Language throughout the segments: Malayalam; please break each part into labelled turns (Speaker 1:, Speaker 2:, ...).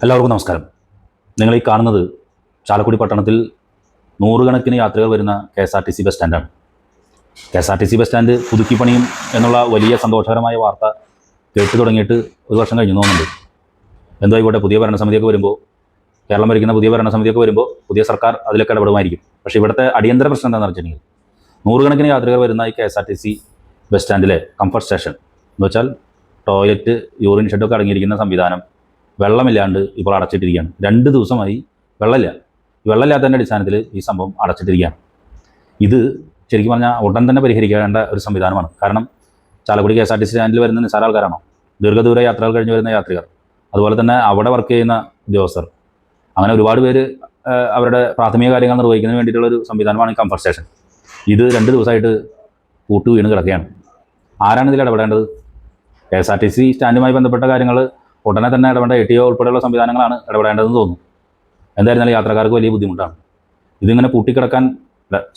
Speaker 1: എല്ലാവർക്കും നമസ്കാരം. നിങ്ങൾ ഈ കാണുന്നത് ചാലക്കുടി പട്ടണത്തിൽ നൂറുകണക്കിന് യാത്രികർ വരുന്ന KSRTC ബസ് സ്റ്റാൻഡാണ്. KSRTC ബസ് സ്റ്റാൻഡ് പുതുക്കിപ്പണിയും എന്നുള്ള വലിയ സന്തോഷകരമായ വാർത്ത കേട്ടു തുടങ്ങിയിട്ട് ഒരു വർഷം കഴിഞ്ഞു തോന്നുന്നുണ്ട്. എന്തോ ആയിക്കോട്ടെ, പുതിയ ഭരണസമിതിയൊക്കെ വരുമ്പോൾ, കേരളം ഭരിക്കുന്ന പുതിയ ഭരണസമിതിയൊക്കെ വരുമ്പോൾ പുതിയ സർക്കാർ അതിലൊക്കെ ഇടപെടുമായിരിക്കും. പക്ഷേ ഇവിടുത്തെ അടിയന്തര പ്രശ്നം എന്താണെന്ന് വെച്ചിട്ടുണ്ടെങ്കിൽ, നൂറുകണക്കിന് യാത്രികർ വരുന്ന ഈ KSRTC ബസ് സ്റ്റാൻഡിലെ കംഫർട്ട് സ്റ്റേഷൻ എന്ന് വെച്ചാൽ ടോയ്ലറ്റ്, യൂറിൻ ഷെഡൊക്കെ അടങ്ങിയിരിക്കുന്ന സംവിധാനം വെള്ളമില്ലാണ്ട് ഇപ്പോൾ അടച്ചിട്ടിരിക്കുകയാണ്. 2 ദിവസമായി വെള്ളമില്ല. വെള്ളമില്ലാത്തതിൻ്റെ അടിസ്ഥാനത്തിൽ ഈ സംഭവം അടച്ചിട്ടിരിക്കുകയാണ്. ഇത് ശരിക്കും പറഞ്ഞാൽ ഉടൻ തന്നെ പരിഹരിക്കേണ്ട ഒരു സംവിധാനമാണ്. കാരണം ചാലക്കുടി KSRTC സ്റ്റാൻഡിൽ വരുന്ന നിസ്സാര ആൾക്കാരാണോ, ദീർഘദൂര യാത്രകൾ കഴിഞ്ഞ് വരുന്ന യാത്രികർ, അതുപോലെ തന്നെ അവിടെ വർക്ക് ചെയ്യുന്ന ഉദ്യോഗസ്ഥർ, അങ്ങനെ ഒരുപാട് പേര് അവരുടെ പ്രാഥമിക കാര്യങ്ങൾ നിർവഹിക്കുന്നതിന് വേണ്ടിയിട്ടുള്ളൊരു സംവിധാനമാണ് ഈ കംഫർട്ട് സ്റ്റേഷൻ. ഇത് 2 ദിവസമായിട്ട് കൂട്ടു വീണ് കിടക്കുകയാണ്. ആരാണ് ഇതിൽ ഇടപെടേണ്ടത്? KSRTC സ്റ്റാൻഡുമായി ബന്ധപ്പെട്ട കാര്യങ്ങൾ ഉടനെ തന്നെ ഇടപെടേണ്ട ATO ഉൾപ്പെടെയുള്ള സംവിധാനങ്ങളാണ് ഇടപെടേണ്ടതെന്ന് തോന്നുന്നു. എന്തായിരുന്നാലും യാത്രക്കാർക്ക് വലിയ ബുദ്ധിമുട്ടാണ്. ഇതിങ്ങനെ പൂട്ടിക്കിടക്കാൻ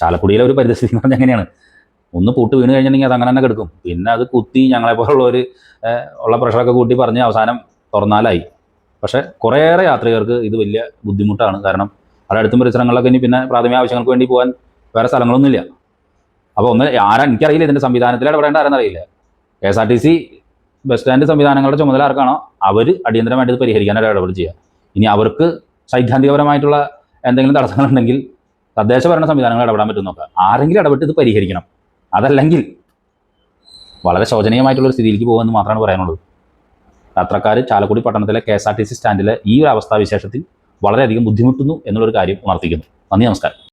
Speaker 1: ചാലക്കുടിയിലെ ഒരു പരിസ്ഥിതി എന്ന് പറഞ്ഞാൽ എങ്ങനെയാണ്, ഒന്ന് പൂട്ട് വീണ് കഴിഞ്ഞിട്ടുണ്ടെങ്കിൽ അത് അങ്ങനെ തന്നെ കിടക്കും. പിന്നെ അത് കുത്തി ഞങ്ങളെപ്പോലുള്ളവർ ഉള്ള പ്രഷറൊക്കെ കൂട്ടി പറഞ്ഞ് അവസാനം തുറന്നാലായി. പക്ഷേ കുറേയേറെ യാത്രികർക്ക് ഇത് വലിയ ബുദ്ധിമുട്ടാണ്. കാരണം അവിടെ അടുത്തും പരിസരങ്ങളിലൊക്കെ ഇനി പിന്നെ പ്രാഥമിക ആവശ്യങ്ങൾക്ക് വേണ്ടി പോകാൻ വേറെ സ്ഥലങ്ങളൊന്നുമില്ല. അപ്പോൾ എനിക്കറിയില്ല ഇതിൻ്റെ സംവിധാനത്തിൽ ഇടപെടേണ്ട ആരെന്നറിയില്ല. KSRTC ബസ് സ്റ്റാൻഡ് സംവിധാനങ്ങളുടെ ചുമതല ആർക്കാണോ അവർ അടിയന്തരമായിട്ട് ഇത് പരിഹരിക്കാനായിട്ട് ഇടപെടുക ചെയ്യുക. ഇനി അവർക്ക് സൈദ്ധാന്തികപരമായിട്ടുള്ള എന്തെങ്കിലും തടസ്സങ്ങളുണ്ടെങ്കിൽ തദ്ദേശ ഭരണ സംവിധാനങ്ങൾ ഇടപെടാൻ പറ്റും നോക്കുക. ആരെങ്കിലും ഇടപെട്ട് ഇത് പരിഹരിക്കണം. അതല്ലെങ്കിൽ വളരെ ശോചനീയമായിട്ടുള്ള സ്ഥിതിയിലേക്ക് പോകുമെന്ന് മാത്രമാണ് പറയാനുള്ളത്. യാത്രക്കാർ ചാലക്കുടി പട്ടണത്തിലെ KSRTC സ്റ്റാൻഡിലെ ഈ ഒരു അവസ്ഥാവിശേഷത്തിൽ വളരെയധികം ബുദ്ധിമുട്ടുന്നു എന്നുള്ളൊരു കാര്യം ഉണർത്തിക്കുന്നു. നന്ദി, നമസ്കാരം.